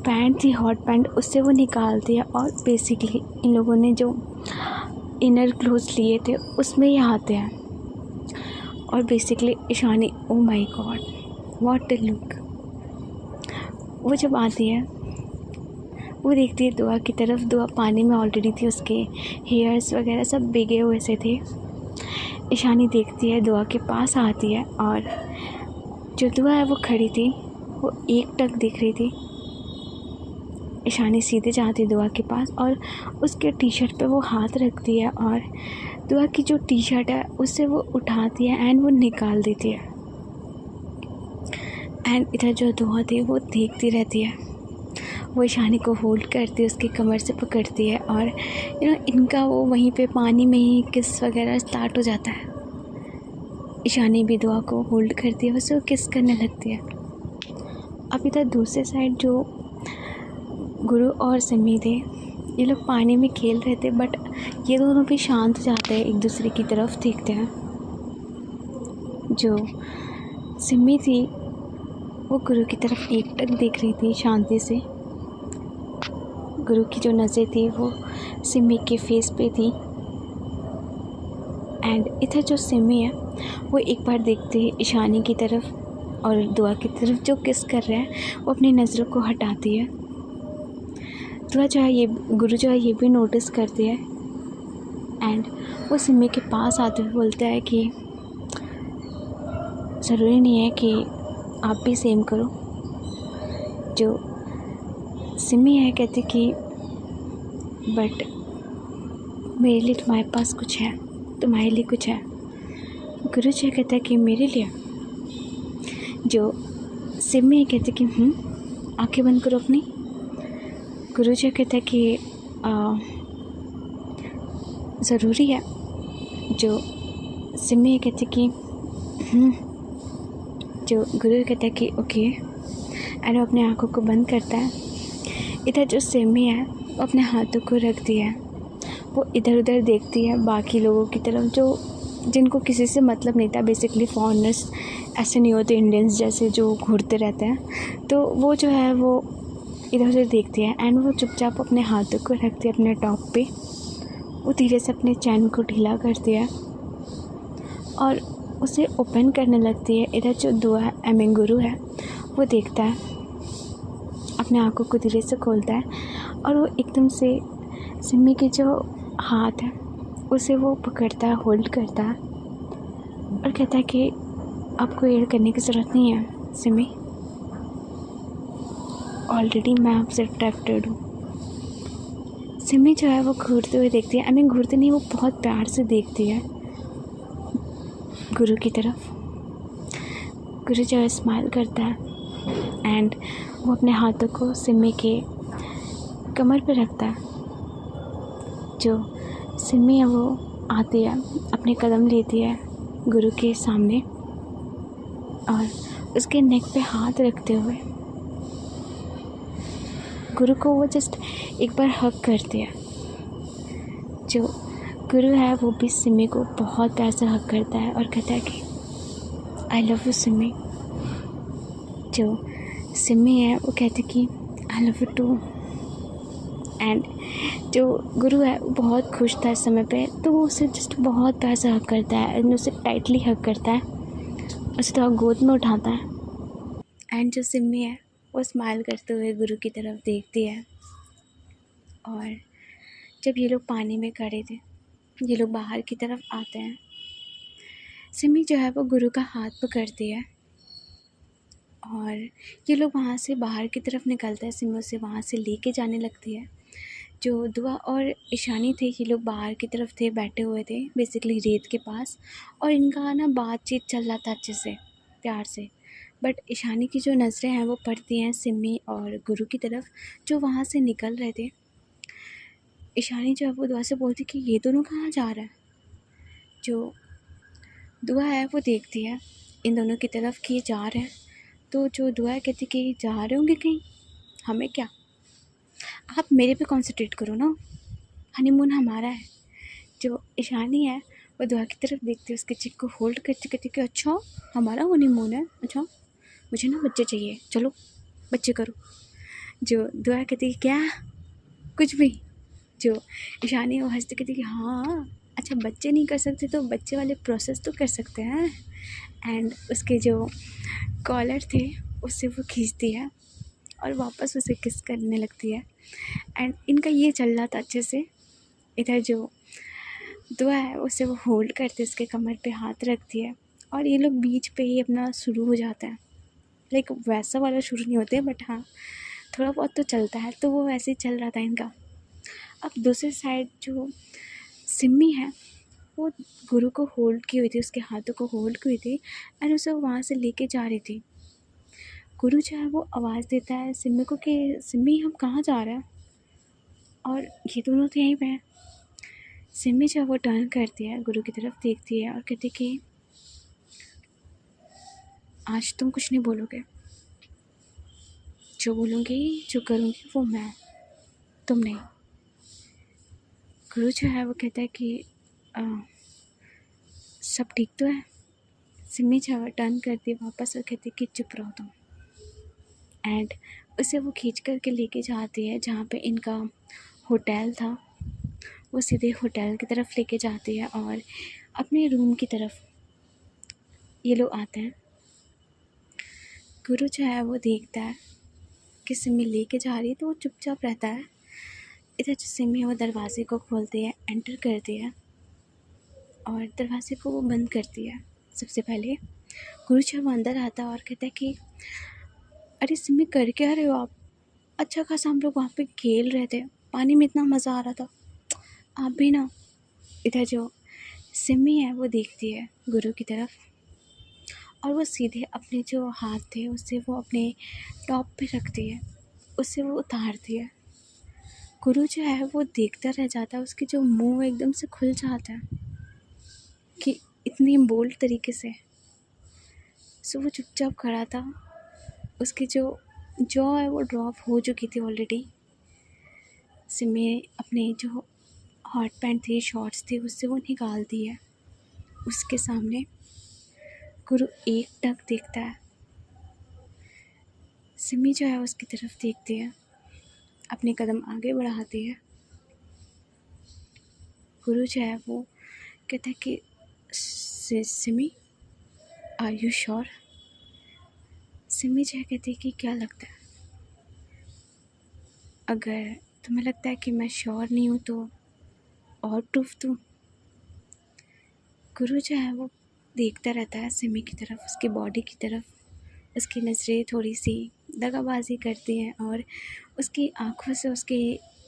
पैंट थी हॉट पैंट उससे वो निकालती है। और बेसिकली इन लोगों ने जो इनर क्लोथ्स लिए थे उसमें ये आते हैं। और basically Ishani, oh my God what a look. वो जब आती है वो देखती है दुआ की तरफ। दुआ पानी में ऑलरेडी थी, उसके हेयर्स वगैरह सब भीगे हुए से थे। ईशानी देखती है, दुआ के पास आती है और जो दुआ है वो खड़ी थी, वो एकटक दिख रही थी। ईशानी सीधे जाती है दुआ के पास और उसके टी शर्ट पे वो हाथ रखती है और दुआ की जो टी शर्ट है उससे वो उठाती है एंड वो निकाल देती है। एंड इधर जो दुआ थी वो देखती रहती है। वो ईशानी को होल्ड करती है, उसकी कमर से पकड़ती है और इनका वो वहीं पे पानी में ही किस वगैरह स्टार्ट हो जाता है। ईशानी भी दुआ को होल्ड करती है, उसे वो किस करने लगती है। अब इधर दूसरे साइड जो गुरु और सिमी थे, ये लोग पानी में खेल रहे थे बट ये दोनों भी शांत जाते हैं, एक दूसरे की तरफ देखते हैं। जो सिमी थी वो गुरु की तरफ एकटक देख रही थी शांति से। गुरु की जो नज़र थी वो सिमी के फेस पे थी। एंड इधर जो सिमी है वो एक बार देखती है ईशानी की तरफ और दुआ की तरफ जो किस कर रहे हैं, वो अपनी नज़रों को हटाती है। दुआ जो है, ये गुरु जो है ये भी नोटिस करती है एंड वो सिमी के पास आते हुए बोलता है कि ज़रूरी नहीं है कि आप भी सेम करो। जो सिमी है कहती कि बट मेरे लिए तुम्हारे पास कुछ है, तुम्हारे लिए कुछ है। गुरु जी कहता है कि मेरे लिए। जो सिमी कहती कि आंखें बंद करो अपनी। गुरु जी कहता है कि ज़रूरी है। जो सिमी कहती कि जो गुरु कहता है कि ओके, एंड वो अपने आँखों को बंद करता है। इधर जो सिमी है वो अपने हाथों को रख दिया है, वो इधर उधर देखती है बाकी लोगों की तरफ जो जिनको किसी से मतलब नहीं था। बेसिकली फॉरेनर्स ऐसे नहीं होते इंडियंस जैसे जो घूरते रहते हैं, तो वो जो है वो इधर उधर देखती है एंड वो चुपचाप अपने हाथों को रखती है अपने टॉप पे। वो धीरे से अपने चैन को ढीला करती है और उसे ओपन करने लगती है। इधर जो दुआ है गुरु है वो देखता है, अपने आँखों को धीरे से खोलता है और वो एकदम से सिमी के जो हाथ है उसे वो पकड़ता है, होल्ड करता है और कहता है कि आपको ये करने की ज़रूरत नहीं है सिमी, ऑलरेडी मैं आपसे अट्रैक्टेड हूँ। सिमी जो है वो घूरते हुए देखती है, आई मीन घूरते नहीं, वो बहुत प्यार से देखती है गुरु की तरफ। गुरु जो है स्माइल करता है एंड वो अपने हाथों को सिमी के कमर पे रखता है। जो सिमी है वो आती है, अपने कदम लेती है गुरु के सामने और उसके नेक पे हाथ रखते हुए गुरु को वो जस्ट एक बार हग करती है। जो गुरु है वो भी सिमी को बहुत प्यार से हग करता है और कहता है कि आई लव यू सिमी। जो सिमी है वो कहती कि I love you too. And जो गुरु है वो बहुत खुश था इस समय पे, तो वो उसे जस्ट बहुत प्यार से हग करता है एंड उसे टाइटली हग करता है, उसे तो गोद में उठाता है। एंड जो सिमी है वो स्माइल करते हुए गुरु की तरफ देखती है। और जब ये लोग पानी में खड़े थे, ये लोग बाहर की तरफ आते हैं, सिमी जो है वो गुरु का हाथ पकड़ती है और ये लोग वहाँ से बाहर की तरफ निकलते हैं। सिमी उसे वहाँ से लेके जाने लगती है। जो दुआ और ईशानी थे, ये लोग बाहर की तरफ थे, बैठे हुए थे बेसिकली रेत के पास, और इनका ना बातचीत चल रहा था अच्छे से, प्यार से। बट ईशानी की जो नज़रें हैं वो पड़ती हैं सिमी और गुरु की तरफ, जो वहाँ से निकल रहे थे। ईशानी जो है वो दुआ से बोलती कि ये दोनों कहाँ जा रहा है। जो दुआ है वो देखती है इन दोनों की तरफ कि ये जा रहे हैं, तो जो दुआ कहती कि जा रहे होंगे कहीं, हमें क्या, आप मेरे पे कॉन्सेंट्रेट करो ना, हनीमून हमारा है। जो ईशानी है वो दुआ की तरफ देखती है, उसके चिक को होल्ड करती कहती कि अच्छा हमारा हनीमून है, अच्छा मुझे ना बच्चे चाहिए, चलो बच्चे करो। जो दुआ कहती कि क्या, कुछ भी। जो ईशानी वो हंसती कहती कि हाँ अच्छा, बच्चे नहीं कर सकते तो बच्चे वाले प्रोसेस तो कर सकते हैं। एंड उसके जो कॉलर थे उससे वो खींचती है और वापस उसे किस करने लगती है। एंड इनका ये चल रहा था अच्छे से। इधर जो दुआ है उसे वो होल्ड करते, उसके कमर पे हाथ रखती है और ये लोग बीच पे ही अपना शुरू हो जाता है। लाइक वैसा वाला शुरू नहीं होते, बट हाँ थोड़ा बहुत तो चलता है, तो वो वैसे ही चल रहा था इनका। अब दूसरी साइड जो सिमी है वो गुरु को होल्ड की हुई थी, उसके हाथों को होल्ड की हुई थी एंड उसे वहाँ से लेके जा रही थी। गुरु जो है वो आवाज़ देता है सिमी को कि सिमी हम कहाँ जा रहे हैं, और ये दोनों तो यहीं पे हैं। सिमी जो है वो टर्न करती है, गुरु की तरफ देखती है और कहती कि आज तुम कुछ नहीं बोलोगे, जो बोलूँगी जो करूँगी वो मैं, तुम नहीं। गुरु जो है वो कहता है कि सब ठीक तो है। सिमी जो है वो टर्न करती है वापस और कहती कि चुप रहो तुम। एंड उसे वो खींच करके लेके जाती है जहाँ पे इनका होटल था, वो सीधे होटल की तरफ लेके जाती है और अपने रूम की तरफ ये लोग आते हैं। गुरु जो है वो देखता है कि सिमी लेके जा रही है तो वो चुपचाप रहता है। इधर जो सिमी है वो दरवाजे को खोलती है, एंटर करती है और दरवाजे को वो बंद करती है। सबसे पहले गुरु जो है वो अंदर आता है और कहता है कि अरे सिमी कर क्या रहे हो आप, अच्छा खासा हम लोग वहाँ पे खेल रहे थे, पानी में इतना मज़ा आ रहा था, आप भी ना। इधर जो सिमी है वो देखती है गुरु की तरफ और वो सीधे अपने जो हाथ थे उससे वो अपने टॉप पे रखती है, उससे वो उतारती है। गुरु जो है वो देखता रह जाता है, उसके जो मुंह एकदम से खुल जाता है कि इतनी बोल्ड तरीके से। सो वो चुपचाप खड़ा था, उसकी जो जॉ है वो ड्रॉप हो चुकी थी ऑलरेडी। सिमी अपने जो हॉट पैंट थी, शॉर्ट्स थी, उससे वो निकालती है। उसके सामने गुरु एक टक देखता है। सिमी जो है उसकी तरफ देखती है, अपने कदम आगे बढ़ाती है। गुरु जो है वो कहता है कि Simi are you sure. Simi जो है कहती है कि क्या लगता है, अगर तुम्हें लगता है कि मैं श्योर नहीं हूँ तो और प्रूफ दूँ। गुरु जो है वो देखता रहता है सिमी की तरफ, उसकी बॉडी की तरफ। उसकी नज़रें थोड़ी सी दगाबाजी करती हैं और उसकी आँखों से उसके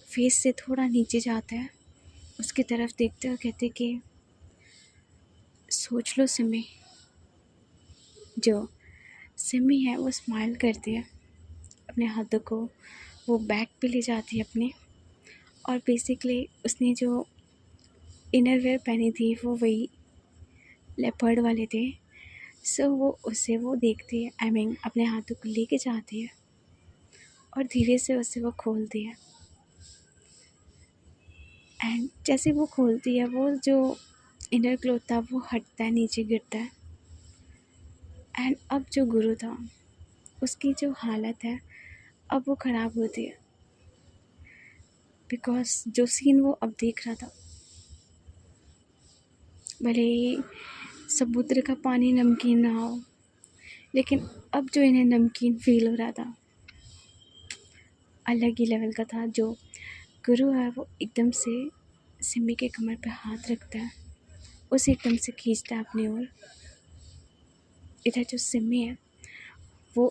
फेस से थोड़ा नीचे जाता है, उसकी तरफ देखते हुए कहते कि सोच लो सिमी। जो सिमी है वो स्माइल करती है, अपने हाथों को वो बैक पे ले जाती है अपने, और बेसिकली उसने जो इनर वेयर पहनी थी वो वही लेपर्ड वाले थे। सो वो उसे वो देखती है, आई मीन अपने हाथों को लेके जाती है और धीरे से उसे वो खोलती है। एंड जैसे वो खोलती है, वो जो इनर क्लोथ था वो हटता है, नीचे गिरता है। एंड अब जो गुरु था उसकी जो हालत है अब वो ख़राब होती है, बिकॉज जो सीन वो अब देख रहा था, भले ही समुद्र का पानी नमकीन ना हो, लेकिन अब जो इन्हें नमकीन फील हो रहा था अलग ही लेवल का था। जो गुरु है वो एकदम से सिमी के कमर पे हाथ रखता है, उसे एकदम से खींचता है अपनी ओर। इधर जो सिमी है वो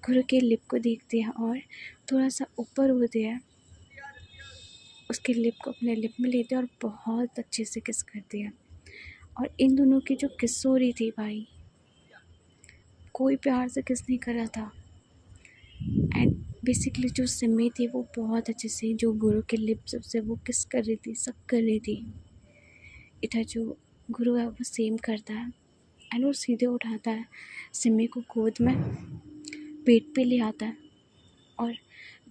गुरु के लिप को देखती है और थोड़ा सा ऊपर होती है, उसके लिप को अपने लिप में लेती है और बहुत अच्छे से किस करती है। और इन दोनों की जो किस हो रही थी भाई, कोई प्यार से किस नहीं कर रहा था। एंड बेसिकली जो सिमी थी वो बहुत अच्छे से जो गुरु के लिप्स से वो किस कर रही थी, सब कर रही थी। इधर जो गुरु है वो सेम करता है एंड वो सीधे उठाता है सिमी को गोद में, पेट पे ले आता है और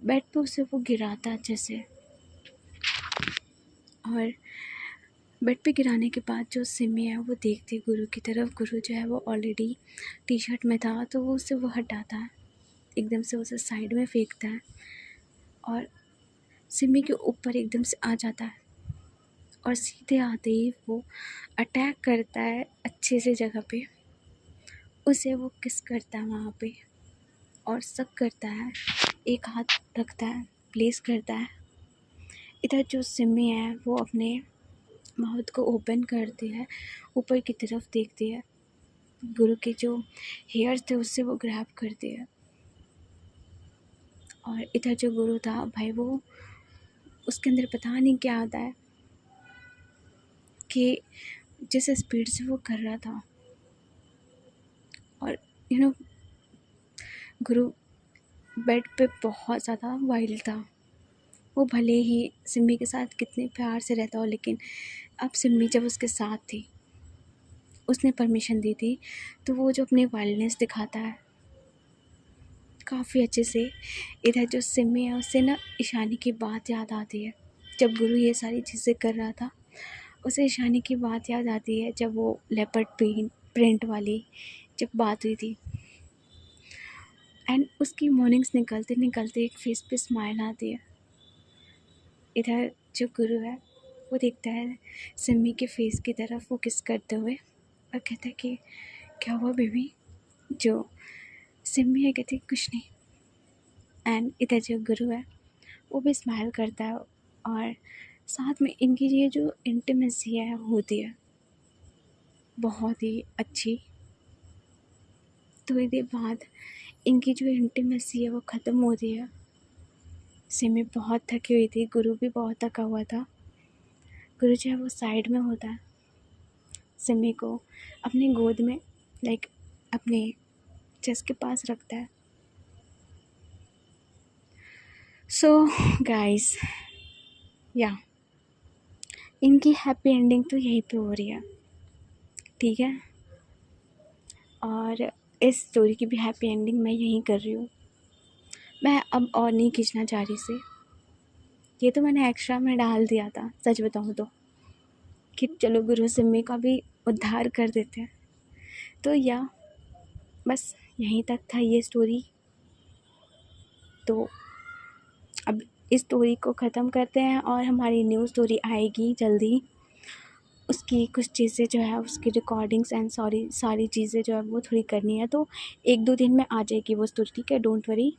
बेड पे उसे वो गिराता है अच्छे से। और बेड पे गिराने के बाद जो सिमी है वो देखती है गुरु की तरफ। गुरु जो है वो ऑलरेडी टी शर्ट में था, तो वो उसे वो हटाता है, एकदम से उसे साइड में फेंकता है और सिमी के ऊपर एकदम से आ जाता है और सीधे आते ही वो अटैक करता है अच्छे से जगह पे, उसे वो किस करता है वहाँ पे और सब करता है, एक हाथ रखता है, प्लेस करता है। इधर जो सिमी है वो अपने माउथ को ओपन करती है, ऊपर की तरफ देखती है, गुरु के जो हेयर्स थे उससे वो ग्रैब करती है। और इधर जो गुरु था भाई, वो उसके अंदर पता नहीं क्या आता है कि जिस स्पीड से वो कर रहा था, और गुरु बेड पे बहुत ज़्यादा वाइल्ड था। वो भले ही सिमी के साथ कितने प्यार से रहता हो, लेकिन अब सिमी जब उसके साथ थी, उसने परमिशन दी थी, तो वो जो अपनी वाइल्डनेस दिखाता है काफ़ी अच्छे से। इधर जो सिमी है उससे ना ईशानी की बात याद आती है, जब गुरु ये सारी चीज़ें कर रहा था उसे ईशानी की बात याद आती है, जब वो लेपर्ड प्रिंट वाली जब बात हुई थी। एंड उसकी मॉर्निंग्स निकलते निकलते एक फेस पे स्माइल आती है। इधर जो गुरु है वो देखता है सिमी के फेस की तरफ, वो किस करते हुए और कहता है कि क्या हुआ बेबी। जो सिमी है कहती कुछ नहीं। एंड इधर जो गुरु है वो भी स्माइल करता है और साथ में इनकी ये जो इंटीमेसी है होती है बहुत ही अच्छी। थोड़ी देर बाद इनकी जो इंटीमेसी है वो ख़त्म होती है। सिमी बहुत थकी हुई थी, गुरु भी बहुत थका हुआ था। गुरु जो है वो साइड में होता है, सिमी को अपनी गोद में लाइक अपने चेस्ट के पास रखता है। सो गाइस, या इनकी हैप्पी एंडिंग तो यहीं पे हो रही है, ठीक है। और इस स्टोरी की भी हैप्पी एंडिंग मैं यहीं कर रही हूँ। मैं अब और नहीं खींचना चाह रही से, ये तो मैंने एक्स्ट्रा में डाल दिया था सच बताऊँ तो, कि चलो गुरु सिमी का भी उद्धार कर देते हैं। तो या बस यहीं तक था ये स्टोरी। तो अब इस स्टोरी को ख़त्म करते हैं और हमारी न्यू स्टोरी आएगी जल्दी। उसकी कुछ चीज़ें जो है उसकी रिकॉर्डिंग्स एंड सारी चीज़ें जो है वो थोड़ी करनी है, तो 1-2 दिन में आ जाएगी वो स्टोरी, ठीक है, डोंट वरी।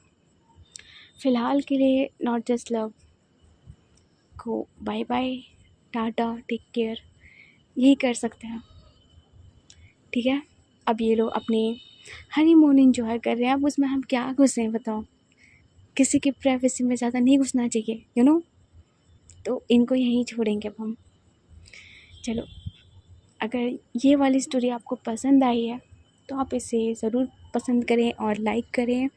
फ़िलहाल के लिए नॉट जस्ट लव को bye bye, tata, take care, यही कर सकते हैं, ठीक है। अब ये लोग अपने हनीमून एंजॉय कर रहे हैं, अब उसमें हम क्या घुसे बताओ। किसी की प्राइवेसी में ज़्यादा नहीं घुसना चाहिए, यू नो। तो इनको यहीं छोड़ेंगे अब हम। चलो, अगर ये वाली स्टोरी आपको पसंद आई है तो आप इसे ज़रूर पसंद करें और लाइक करें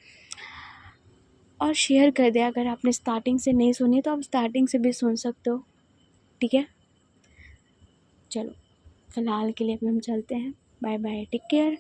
और शेयर कर दें। अगर आपने स्टार्टिंग से नहीं सुनी तो आप स्टार्टिंग से भी सुन सकते हो, ठीक है। चलो, फ़िलहाल के लिए अभी हम चलते हैं। Bye bye, take care.